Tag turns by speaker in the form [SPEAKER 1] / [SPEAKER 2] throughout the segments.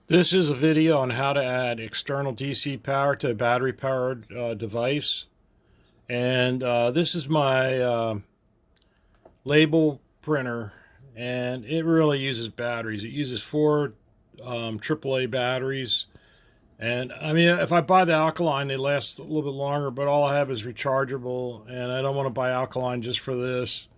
[SPEAKER 1] This is a video on how to add external DC power to a battery powered device. And this is my label printer, and it really uses batteries. It uses four AAA batteries. And I mean, if I buy the alkaline, they last a little bit longer, but all I have is rechargeable, and I don't want to buy alkaline just for this.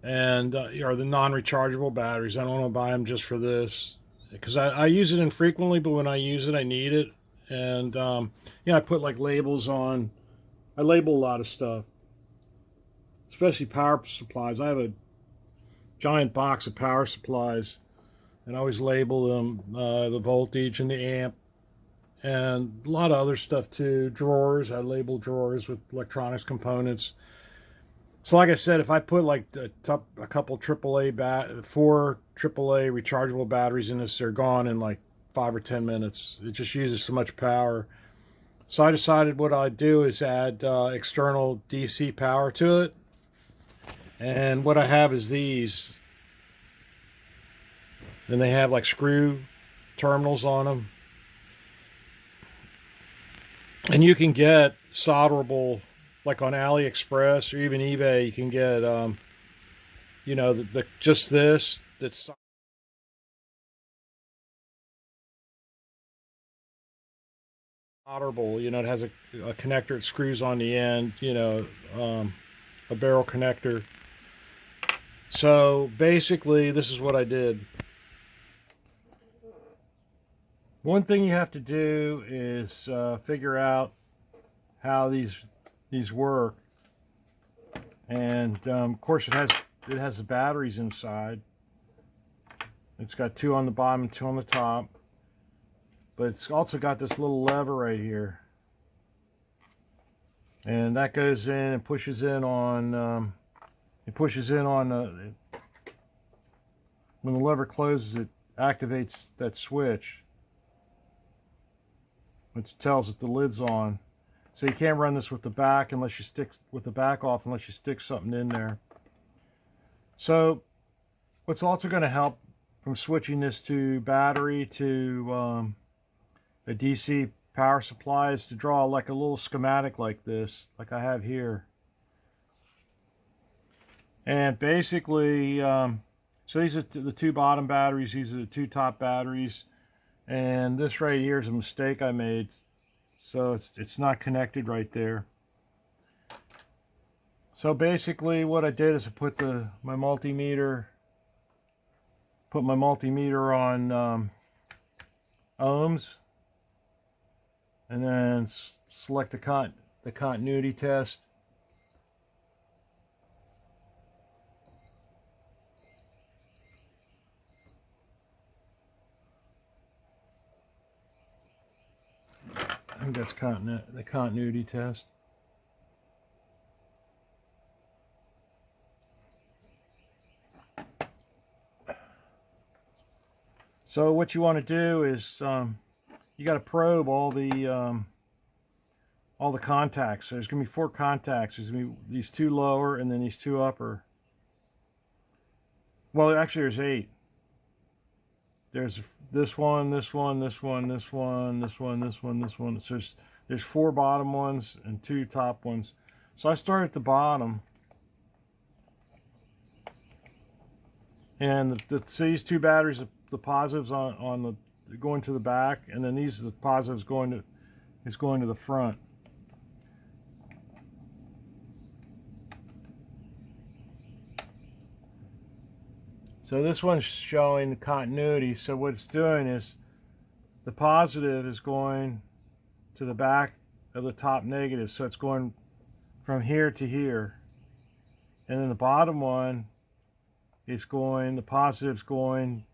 [SPEAKER 1] And or the non-rechargeable batteries, I don't want to buy them just for this because I use it infrequently, but when I use it, I need it. And I put like labels on. I label a lot of stuff, especially power supplies. I have a giant box of power supplies, and I always label them, the voltage and the amp, and a lot of other stuff too. Drawers, I label drawers with electronics components. So like I said, if I put like a couple four AAA rechargeable batteries in this, they're gone in like 5 or 10 minutes. It just uses so much power. So I decided what I'd do is add external DC power to it. And what I have is these. And they have like screw terminals on them. And you can get solderable, like on AliExpress or even eBay, you can get, just this that's solderable. It has a connector, it screws on the end, a barrel connector. So basically, this is what I did. One thing you have to do is figure out how these work, and of course it has the batteries inside. It's got two on the bottom and two on the top, but it's also got this little lever right here, and that goes in and pushes in on. When the lever closes, it activates that switch, which tells it the lid's on. So you can't run this with the back unless you stick with the back off, unless you stick something in there. So what's also going to help from switching this to battery to a DC power supply is to draw like a little schematic like this, like I have here. And basically, so these are the two bottom batteries, these are the two top batteries, and this right here is a mistake I made. So it's not connected right there. So basically what I did is I put my multimeter on ohms, and then select the continuity test. I think that's the continuity test. So what you want to do is you got to probe all the contacts. So there's going to be four contacts. There's going to be these two lower and then these two upper. Well, actually there's 8. There's this one, this one, this one, this one, this one, this one, this one. So there's 4 bottom ones and 2 top ones. So I start at the bottom, and so these 2 batteries, the positives on the going to the back, and then these are the positives going to the front. So this one's showing the continuity. So what it's doing is the positive is going to the back of the top negative. So it's going from here to here. And then the bottom one is the positive's going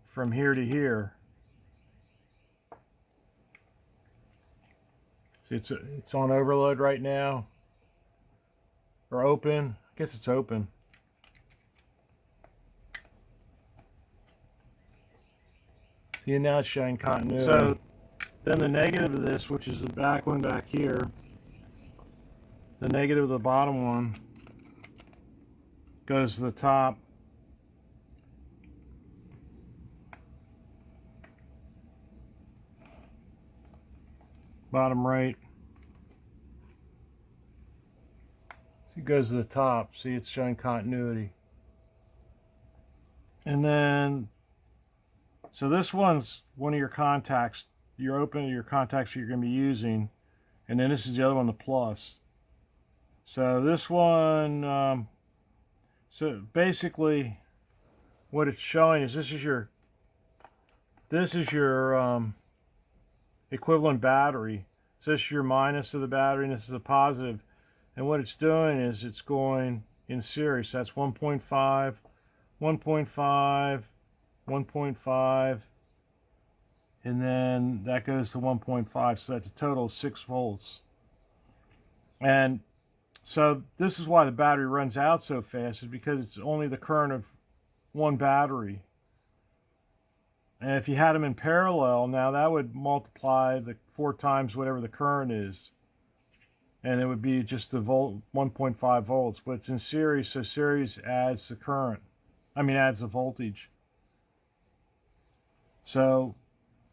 [SPEAKER 1] from here to here. See, it's on overload right now. Or open. I guess it's open. See, now it's showing continuity. So then the negative of this, which is the back one back here, the negative of the bottom one goes to the top. bottom right. See, it goes to the top. See, it's showing continuity. And then, so this one's one of your contacts. You're opening your contacts you're going to be using. And then this is the other one, the plus. So this one, so basically what it's showing is this is your equivalent battery. So this is your minus of the battery and this is a positive. And what it's doing is it's going in series. So that's 1.5, 1.5, 1.5, and then that goes to 1.5. So that's a total of 6 volts. And so this is why the battery runs out so fast, is because it's only the current of one battery. And if you had them in parallel, now that would multiply the 4 times whatever the current is. And it would be just the volt, 1.5 volts. But it's in series, so series adds the current. Adds the voltage. So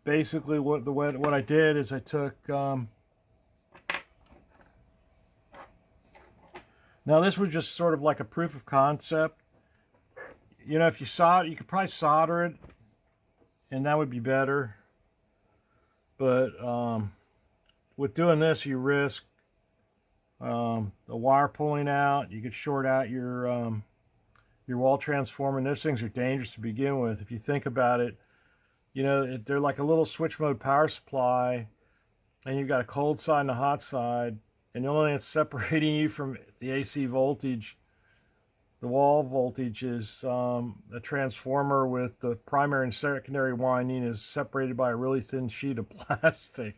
[SPEAKER 1] basically what I did is I took... now this was just sort of like a proof of concept. You know, if you solder, you could probably solder it, and that would be better. But with doing this, you risk the wire pulling out. You could short out your wall transformer. And those things are dangerous to begin with. If you think about it, you know, they're like a little switch mode power supply, and you've got a cold side and a hot side, and the only thing that's separating you from the AC voltage, the wall voltage, is a transformer with the primary and secondary winding is separated by a really thin sheet of plastic.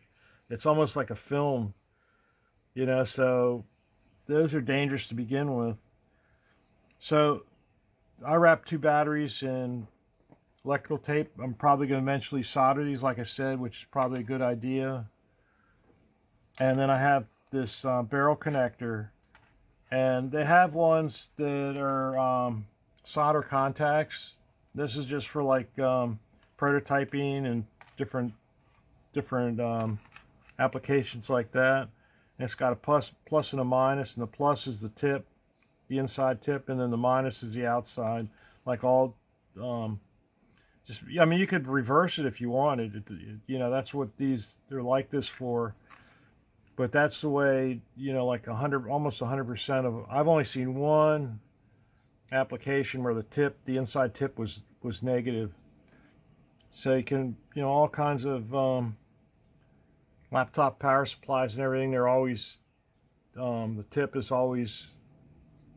[SPEAKER 1] It's almost like a film, you know, so those are dangerous to begin with. So I wrapped 2 batteries in electrical tape. I'm probably going to eventually solder these, like I said, which is probably a good idea. And then I have this barrel connector, and they have ones that are solder contacts. This is just for like prototyping and different applications like that. And it's got a plus and a minus, and the plus is the tip, the inside tip, and then the minus is the outside. Like all you could reverse it if you wanted. You know, that's what they're like this for. But that's the way, you know, like almost 100% of. I've only seen one application where the inside tip was negative. So you can, you know, all kinds of laptop power supplies and everything. They're always the tip is always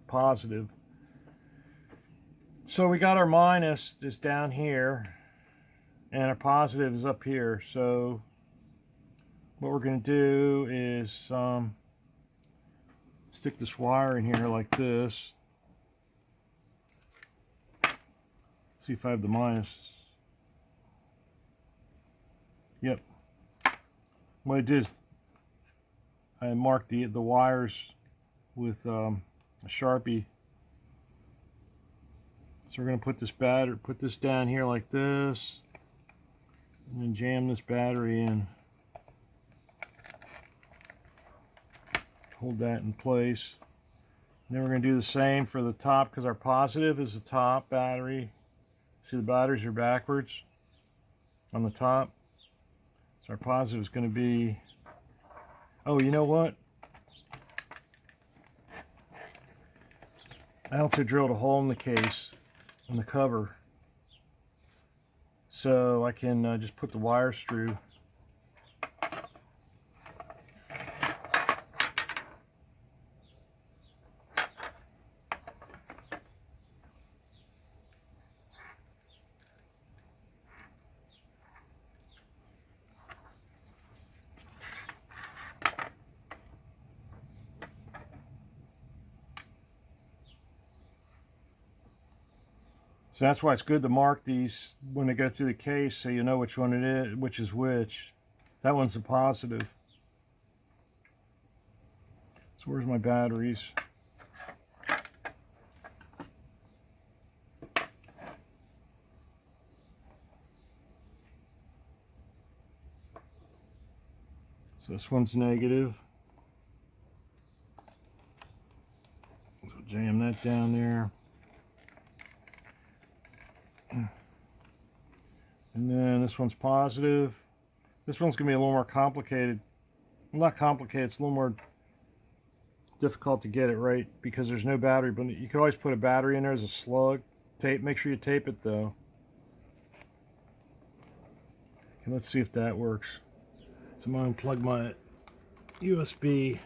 [SPEAKER 1] positive. So we got our minus is down here, and our positive is up here. So what we're going to do is stick this wire in here like this. See if I have the minus. Yep. What I did is I marked the wires with a Sharpie. So we're going to put this down here like this, and then jam this battery in. Hold that in place. And then we're going to do the same for the top, because our positive is the top battery. See, the batteries are backwards on the top. So our positive is going to be, oh, you know what? I also drilled a hole in the case, in the cover, so I can just put the wires through. So that's why it's good to mark these when they go through the case, so you know which one it is, which is which. That one's the positive. So where's my batteries? So this one's negative. So jam that down there. And then this one's positive. This one's going to be a little more complicated. Well, not complicated, it's a little more difficult to get it right because there's no battery, but you can always put a battery in there as a slug. Make sure you tape it though. Okay, let's see if that works. So I'm going to plug my USB.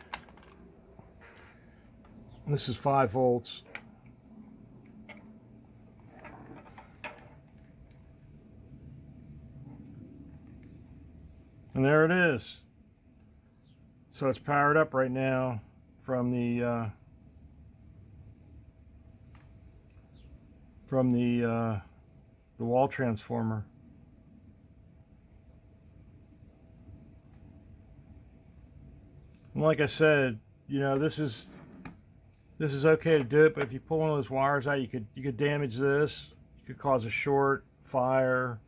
[SPEAKER 1] This is 5 volts. And there it is. So it's powered up right now from the wall transformer. And like I said, you know, this is okay to do it, but if you pull one of those wires out, you could damage this. You could cause a short, fire.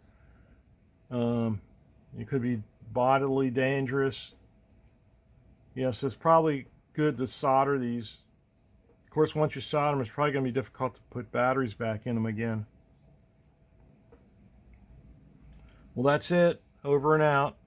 [SPEAKER 1] It could be bodily dangerous. Yeah, so it's probably good to solder these. Of course, once you solder them, it's probably going to be difficult to put batteries back in them again. Well, that's it. Over and out.